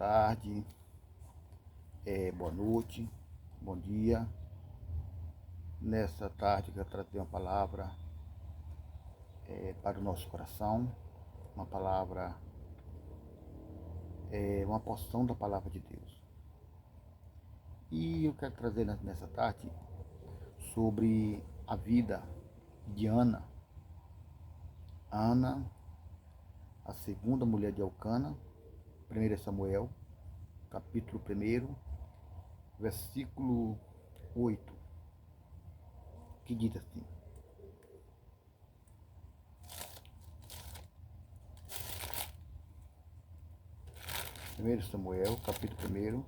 tarde, boa noite, bom dia. Nessa tarde eu quero trazer uma palavra para o nosso coração, uma palavra, uma porção da palavra de Deus. E eu quero trazer nessa tarde sobre a vida de Ana. Ana, a segunda mulher de Elcana, 1 Samuel, capítulo 1, versículo 8, que diz assim: Primeiro Samuel, capítulo 1,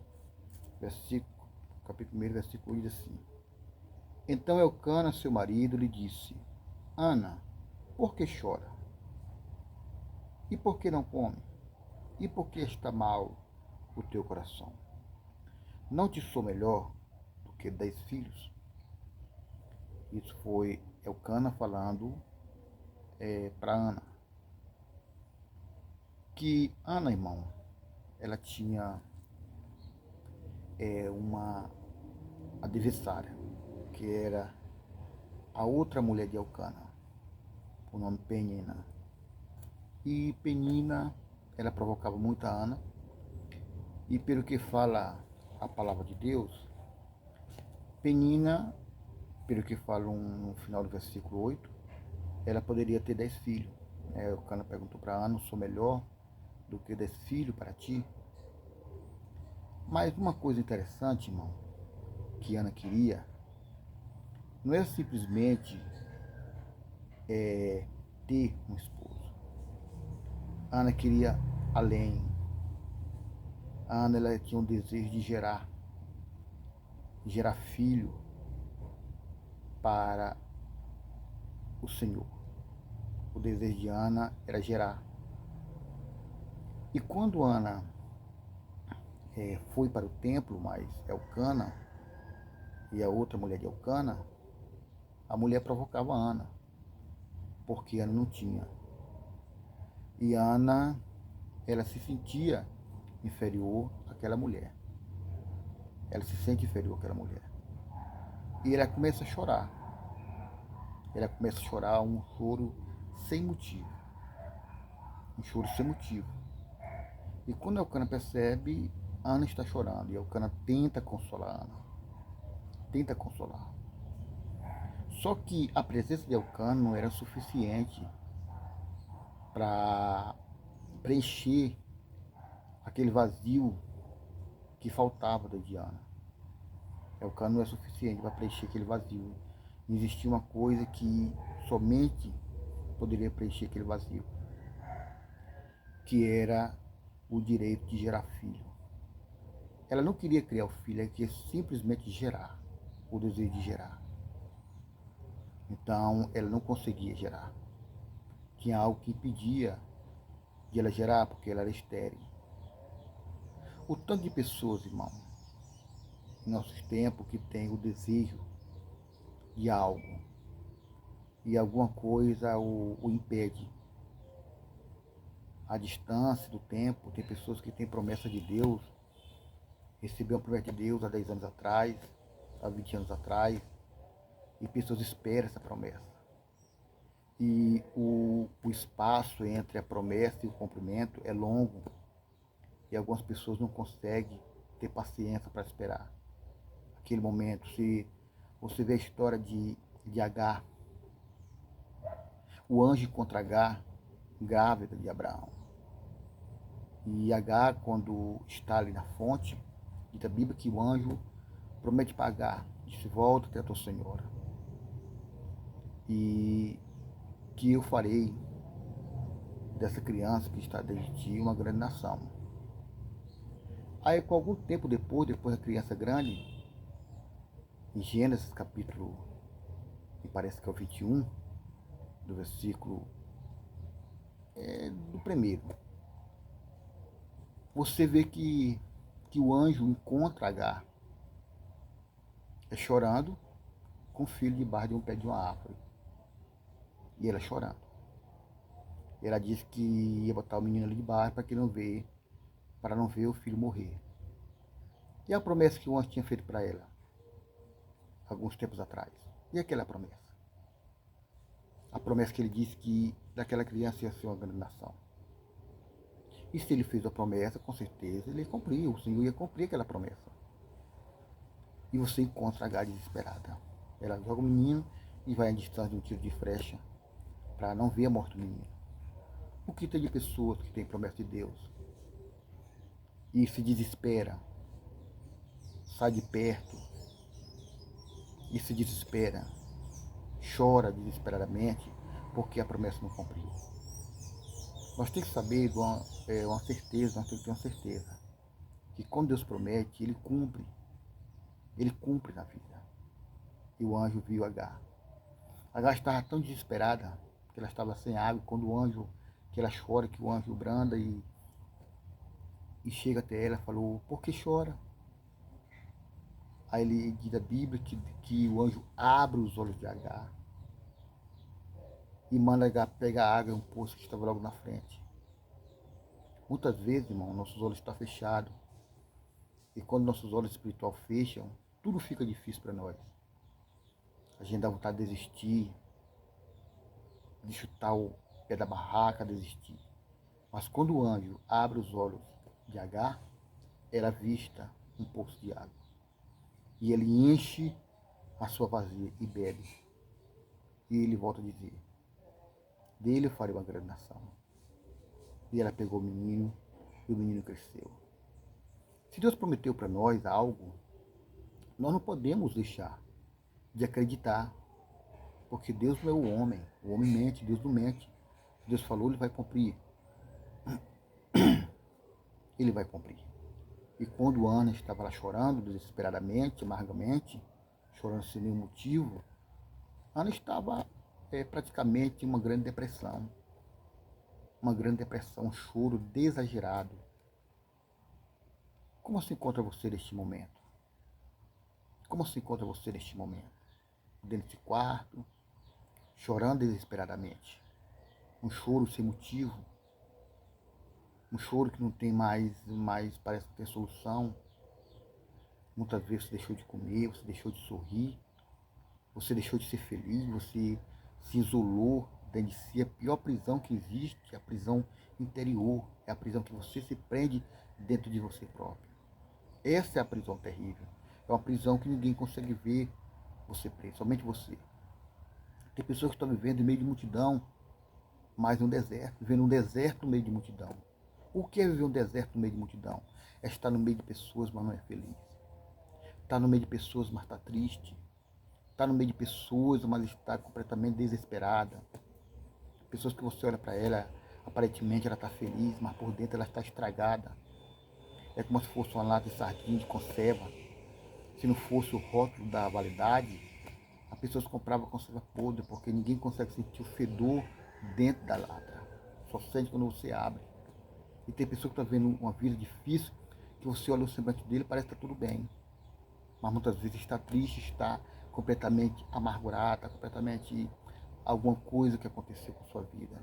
versículo 1 diz assim: Então Elcana, seu marido, lhe disse: Ana, por que chora? E por que não come? E por que está mal o teu coração? Não te sou melhor do que 10 filhos? Isso foi Elcana falando para Ana. Que Ana, irmão, ela tinha uma adversária, que era a outra mulher de Elcana, o nome Penina. E Penina, ela provocava muito a Ana, e pelo que fala a palavra de Deus, Penina, pelo que fala no final do versículo 8, ela poderia ter 10 filhos. Elcana perguntou para Ana: sou melhor do que 10 filhos para ti? Mas uma coisa interessante, irmão, que Ana queria, não é simplesmente ter um esposo. Ana queria além. Ana, ela tinha um desejo de gerar filho para o Senhor. O desejo de Ana era gerar. E quando Ana foi para o templo, mas Elcana e a outra mulher de Elcana, a mulher provocava a Ana, porque Ana não tinha. E Ana, ela se sentia inferior àquela mulher. Ela se sente inferior àquela mulher. E ela começa a chorar. Ela começa a chorar um choro sem motivo. Um choro sem motivo. E quando Elcana percebe, Ana está chorando. E Elcana tenta consolar Ana. Tenta consolar. Só que a presença de Elcana não era suficiente para preencher aquele vazio que faltava da Diana. Elcana não é suficiente para preencher aquele vazio. Existia uma coisa que somente poderia preencher aquele vazio, que era o direito de gerar filho. Ela não queria criar o filho, ela queria simplesmente gerar, o desejo de gerar. Então, ela não conseguia gerar. Tinha algo que impedia de ela gerar, porque ela era estéril. O tanto de pessoas, irmão, em nossos tempos, que tem o desejo de algo e alguma coisa o impede. A distância do tempo, tem pessoas que têm promessa de Deus, receberam a promessa de Deus há 10 anos atrás, há 20 anos atrás, e pessoas esperam essa promessa. E o espaço entre a promessa e o cumprimento é longo, e algumas pessoas não conseguem ter paciência para esperar aquele momento. Se você vê a história de Agar, o anjo contra Agar, grávida de Abraão. E Agar, quando está ali na fonte, diz a Bíblia que o anjo promete para Agar: disse, volta até a tua senhora, e que eu farei dessa criança que está dentro de ti uma grande nação. Aí, com algum tempo depois da criança grande, em Gênesis capítulo, me parece que é o 21, do versículo do primeiro, você vê que o anjo encontra Agar chorando com o filho debaixo de um pé de uma árvore. E ela chorando. Ela disse que ia botar o menino ali debaixo para que não vê, para não ver o filho morrer. E a promessa que o anjo tinha feito para ela, alguns tempos atrás? E aquela promessa? A promessa que ele disse que daquela criança ia ser uma grande nação. E se ele fez a promessa, com certeza ele cumpriu. O Senhor ia cumprir aquela promessa. E você encontra a Agar desesperada. Ela joga o menino e vai à distância de um tiro de flecha para não ver a morte do menino. O que tem de pessoas que têm promessa de Deus e se desespera, sai de perto e se desespera, chora desesperadamente porque a promessa não cumpriu. Nós temos que saber uma certeza, nós temos que ter uma certeza que quando Deus promete, Ele cumpre na vida. E o anjo viu Agar. Agar estava tão desesperada que ela estava sem água, quando o anjo, que ela chora, que o anjo branda e chega até ela, falou: por que chora? Aí ele diz a Bíblia que o anjo abre os olhos de Agar e manda Agar pegar água em um poço que estava logo na frente. Muitas vezes, irmão, nossos olhos estão fechados. E quando nossos olhos espirituais fecham, tudo fica difícil para nós. A gente dá vontade de desistir, de chutar o pé da barraca, desistir. Mas quando o anjo abre os olhos de Agar, ela avista um poço de água. E ele enche a sua vazia e bebe. E ele volta a dizer: dele eu farei uma grande nação. E ela pegou o menino e o menino cresceu. Se Deus prometeu para nós algo, nós não podemos deixar de acreditar. Porque Deus não é o homem mente, Deus não mente. Se Deus falou, Ele vai cumprir. Ele vai cumprir. E quando Ana estava lá chorando desesperadamente, amargamente, chorando sem nenhum motivo, Ana estava praticamente em uma grande depressão. Uma grande depressão, um choro exagerado. Como se encontra você neste momento? Como se encontra você neste momento? Dentro desse quarto, chorando desesperadamente. Um choro sem motivo. Um choro que não tem mais parece que tem solução. Muitas vezes você deixou de comer, você deixou de sorrir, você deixou de ser feliz, você se isolou dentro de si. A pior prisão que existe é a prisão interior, é a prisão que você se prende dentro de você próprio. Essa é a prisão terrível. É uma prisão que ninguém consegue ver você preso, somente você. Tem pessoas que estão vivendo em meio de multidão, mas no deserto, vivendo um deserto no meio de multidão. O que é viver um deserto no meio de multidão? É estar no meio de pessoas, mas não é feliz. Está no meio de pessoas, mas está triste. Está no meio de pessoas, mas está completamente desesperada. Pessoas que você olha para ela, aparentemente ela está feliz, mas por dentro ela está estragada. É como se fosse uma lata de sardinha de conserva. Se não fosse o rótulo da validade, as pessoas compravam conserva podre, porque ninguém consegue sentir o fedor dentro da lata. Só sente quando você abre. E tem pessoa que está vendo uma vida difícil, que você olha o semblante dele e parece que está tudo bem. Mas muitas vezes está triste, está completamente amargurada, completamente alguma coisa que aconteceu com a sua vida.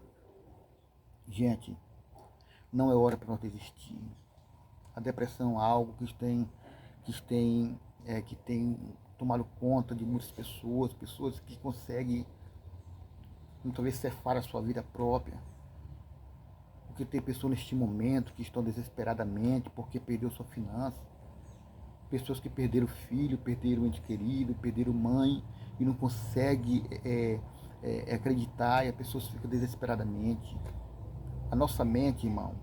Gente, não é hora para nós desistir. A depressão é algo que tem tomado conta de muitas pessoas, pessoas que conseguem muitas vezes cefar a sua vida própria. Porque tem pessoas neste momento que estão desesperadamente porque perdeu sua finança. Pessoas que perderam filho, perderam ente querido, perderam mãe e não conseguem acreditar, e a pessoa fica desesperadamente. A nossa mente, irmão,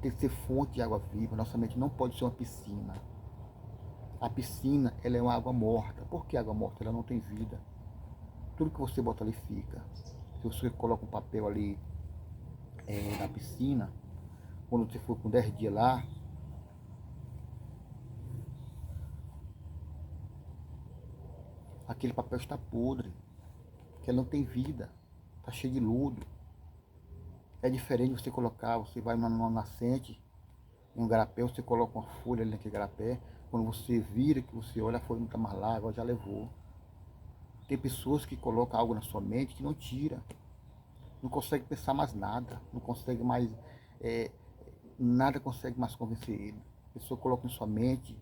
tem que ser fonte de água viva. A nossa mente não pode ser uma piscina. A piscina, ela é uma água morta. Por que água morta? Ela não tem vida. Tudo que você bota ali fica. Se você coloca um papel ali na piscina, quando você for com 10 dias lá, aquele papel está podre, que ela não tem vida, está cheio de lodo. É diferente você colocar, você vai numa nascente, em um garapé, você coloca uma folha ali naquele garapé, quando você vira, que você olha, a folha não está mais lá, agora já levou. Tem pessoas que colocam algo na sua mente que não tira, não consegue pensar mais nada, não consegue mais nada consegue mais convencer ele. A pessoa coloca em sua mente,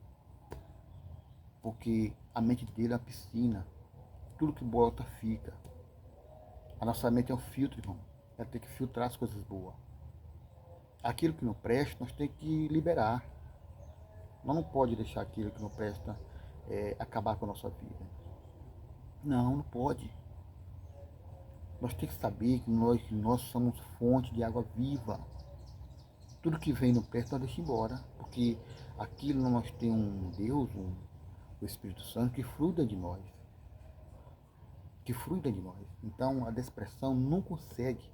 porque a mente dele é uma piscina. Tudo que bota fica. A nossa mente é um filtro, irmão. Ela tem que filtrar as coisas boas. Aquilo que não presta, nós temos que liberar. Nós não pode deixar aquilo que não presta acabar com a nossa vida. Não pode. Nós temos que saber que nós somos fonte de água viva. Tudo que vem no presta, nós deixamos embora. Porque aquilo nós temos um Deus, o Espírito Santo, que flui dentro de nós. Que flui dentro de nós. Então a depressão não consegue.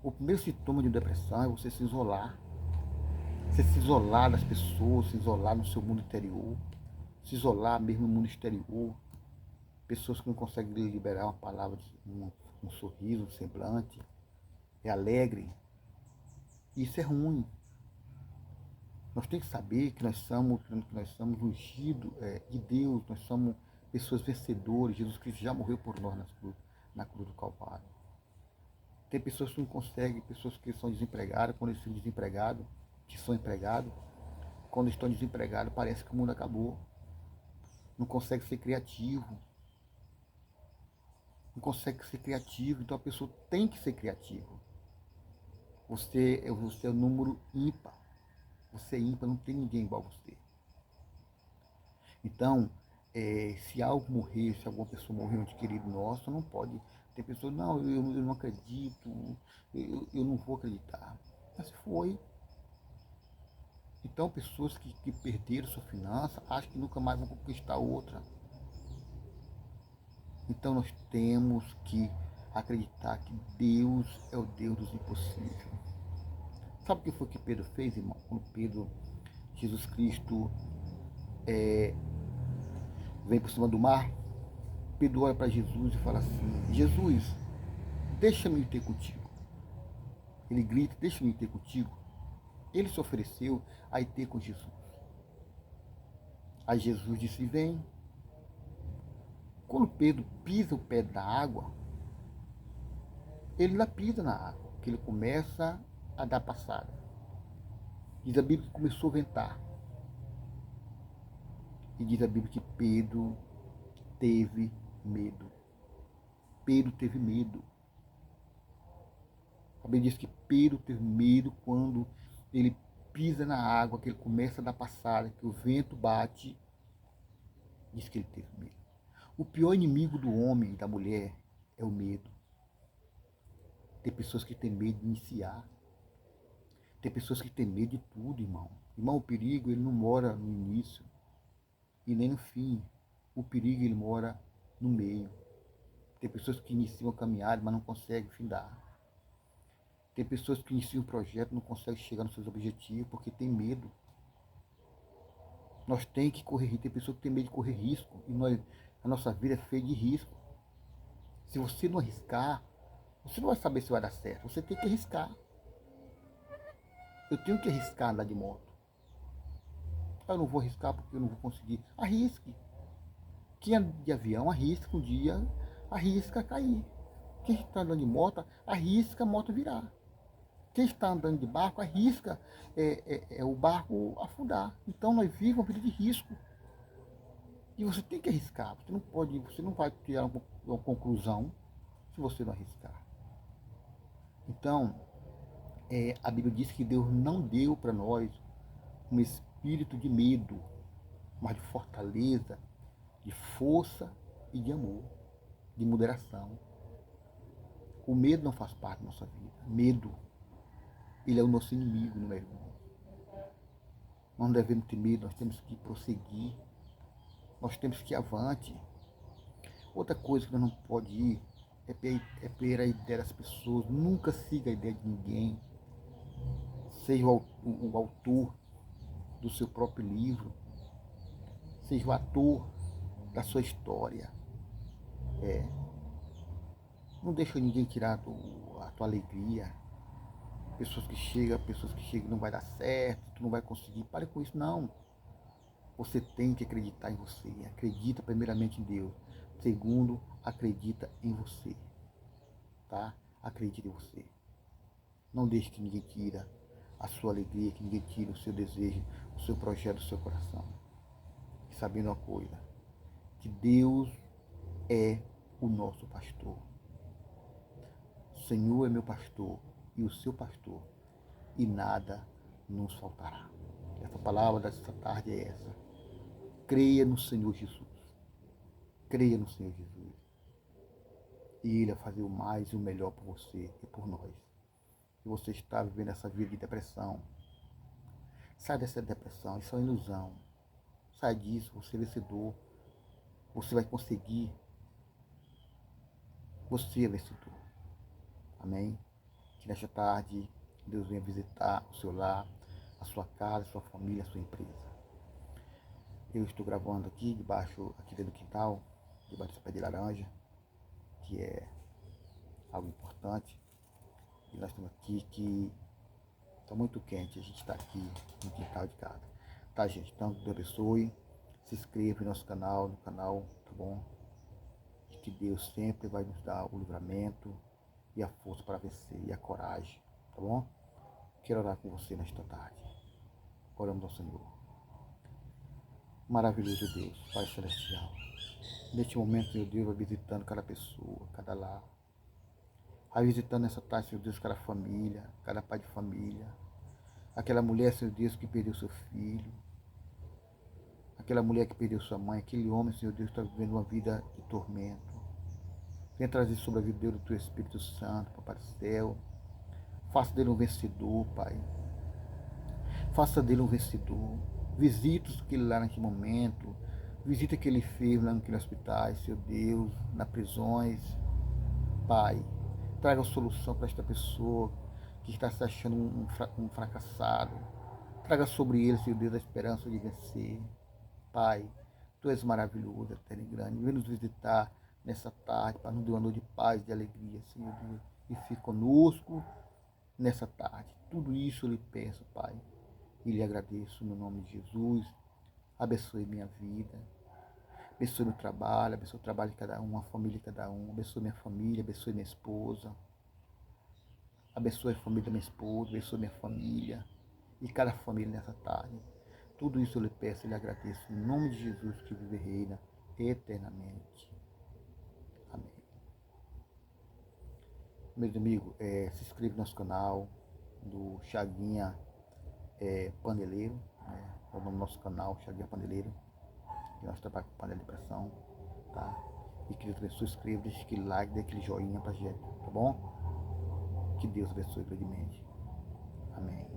O primeiro sintoma de depressão é você se isolar. Você se isolar das pessoas, se isolar no seu mundo interior, se isolar mesmo no mundo exterior. Pessoas que não conseguem liberar uma palavra, um sorriso, um semblante, é alegre. Isso é ruim. Nós temos que saber que nós somos ungidos de Deus, nós somos pessoas vencedoras. Jesus Cristo já morreu por nós na cruz do Calvário. Tem pessoas que não conseguem, pessoas que são desempregadas, quando eles são desempregados, que são empregados, quando estão desempregados, parece que o mundo acabou. Não consegue ser criativo. Não consegue ser criativo, então a pessoa tem que ser criativa. Você é o número ímpar. Você é ímpar, não tem ninguém igual a você. Então, se algo morrer, se alguma pessoa morrer, um ente querido nosso, não pode. Tem pessoas, não, eu não acredito, eu não vou acreditar. Mas foi. Então, pessoas que perderam sua finança, acham que nunca mais vão conquistar outra. Então, nós temos que acreditar que Deus é o Deus dos impossíveis. Sabe o que foi que Pedro fez, irmão? Quando Jesus Cristo vem por cima do mar, Pedro olha para Jesus e fala assim: Jesus, deixa-me ir ter contigo. Ele grita: deixa-me ir ter contigo. Ele se ofereceu a ir ter com Jesus. Aí Jesus disse: vem. Quando Pedro pisa o pé da água, ele não pisa na água, que ele começa a dar passada. Diz a Bíblia que começou a ventar. E diz a Bíblia que Pedro teve medo. Pedro teve medo. A Bíblia diz que Pedro teve medo quando ele pisa na água, que ele começa a dar passada, que o vento bate. Diz que ele teve medo. O pior inimigo do homem e da mulher é o medo. Tem pessoas que têm medo de iniciar. Tem pessoas que têm medo de tudo, irmão. Irmão, o perigo, ele não mora no início e nem no fim. O perigo, ele mora no meio. Tem pessoas que iniciam a caminhada, mas não conseguem findar. Tem pessoas que iniciam um projeto e não conseguem chegar nos seus objetivos porque tem medo. Nós temos que correr risco. Tem pessoas que têm medo de correr risco. E a nossa vida é feita de risco. Se você não arriscar, você não vai saber se vai dar certo. Você tem que arriscar. Eu tenho que arriscar andar de moto. Eu não vou arriscar porque eu não vou conseguir. Arrisque. Quem anda de avião, arrisca um dia, arrisca cair. Quem está andando de moto, arrisca a moto virar. Quem está andando de barco, arrisca o barco afundar. Então nós vivemos uma vida de risco. E você tem que arriscar. Você não vai tirar uma conclusão se você não arriscar. Então, a Bíblia diz que Deus não deu para nós um espírito de medo, mas de fortaleza, de força e de amor, de moderação. O medo não faz parte da nossa vida. Medo, ele é o nosso inimigo, não é, irmão? Nós não devemos ter medo, nós temos que prosseguir, nós temos que ir avante. Outra coisa que nós não pode ir é pela ideia das pessoas. Nunca siga a ideia de ninguém. Seja o autor do seu próprio livro. Seja o ator da sua história. Não deixa ninguém tirar a tua alegria. Pessoas que chegam e não vai dar certo, tu não vai conseguir. Pare com isso, não. Você tem que acreditar em você. Acredita primeiramente em Deus. Segundo, acredita em você. Tá? Acredite em você. Não deixe que ninguém tira a sua alegria, que ninguém tire o seu desejo, o seu projeto do seu coração. E sabendo uma coisa, que Deus é o nosso pastor. O Senhor é meu pastor e o seu pastor, e nada nos faltará. Essa palavra dessa tarde é essa. Creia no Senhor Jesus. Creia no Senhor Jesus. E Ele vai fazer o mais e o melhor por você e por nós. Se você está vivendo essa vida de depressão, sai dessa depressão, isso é uma ilusão. Sai disso, você é vencedor. Você vai conseguir. Você é vencedor. Amém? Que nesta tarde Deus venha visitar o seu lar, a sua casa, a sua família, a sua empresa. Eu estou gravando aqui debaixo, aqui dentro do quintal, debaixo desse pé de laranja, que é algo importante. E nós estamos aqui que está muito quente, a gente está aqui no quintal de casa. Tá, gente? Então, Deus abençoe. Se inscreva no nosso canal, tá bom? E que Deus sempre vai nos dar o livramento e a força para vencer e a coragem, tá bom? Quero orar com você nesta tarde. Oramos ao Senhor. Maravilhoso Deus, Pai Celestial. Neste momento, meu Deus, vai visitando cada pessoa, cada lar. Vai visitando nessa tarde, Senhor Deus, cada família, cada pai de família. Aquela mulher, Senhor Deus, que perdeu seu filho. Aquela mulher que perdeu sua mãe. Aquele homem, Senhor Deus, que está vivendo uma vida de tormento. Venha trazer sobre a vida dele o Teu Espírito Santo, Papai do céu. Faça dele um vencedor, Pai. Faça dele um vencedor. Visite os que ele lá naquele momento. Visita o que ele fez lá naquele hospital, Senhor Deus, nas prisões. Pai, traga solução para esta pessoa que está se achando um fracassado. Traga sobre ele, Senhor Deus, a esperança de vencer. Pai, Tu és maravilhoso, eterno e grande. Vem nos visitar nessa tarde, para nos dar uma noite de paz, de alegria, Senhor Deus. E fique conosco nessa tarde. Tudo isso eu lhe peço, Pai. E lhe agradeço no nome de Jesus. Abençoe minha vida. Abençoe meu trabalho, abençoe o trabalho de cada um, a família de cada um. Abençoe minha família, abençoe minha esposa. Abençoe a família da minha esposa, abençoe minha família. E cada família nessa tarde. Tudo isso eu lhe peço e lhe agradeço. Em nome de Jesus, que vive e reina eternamente. Amém. Meus amigos, se inscreva no nosso canal do Chaguinha Paneleiro. É o nome do nosso canal, Chaguinha Paneleiro. Que nós trabalhamos com panela de pressão. Tá? E que Deus abençoe, inscreva, deixe aquele like, dê aquele joinha pra gente. Tá bom? Que Deus abençoe grandemente. Amém.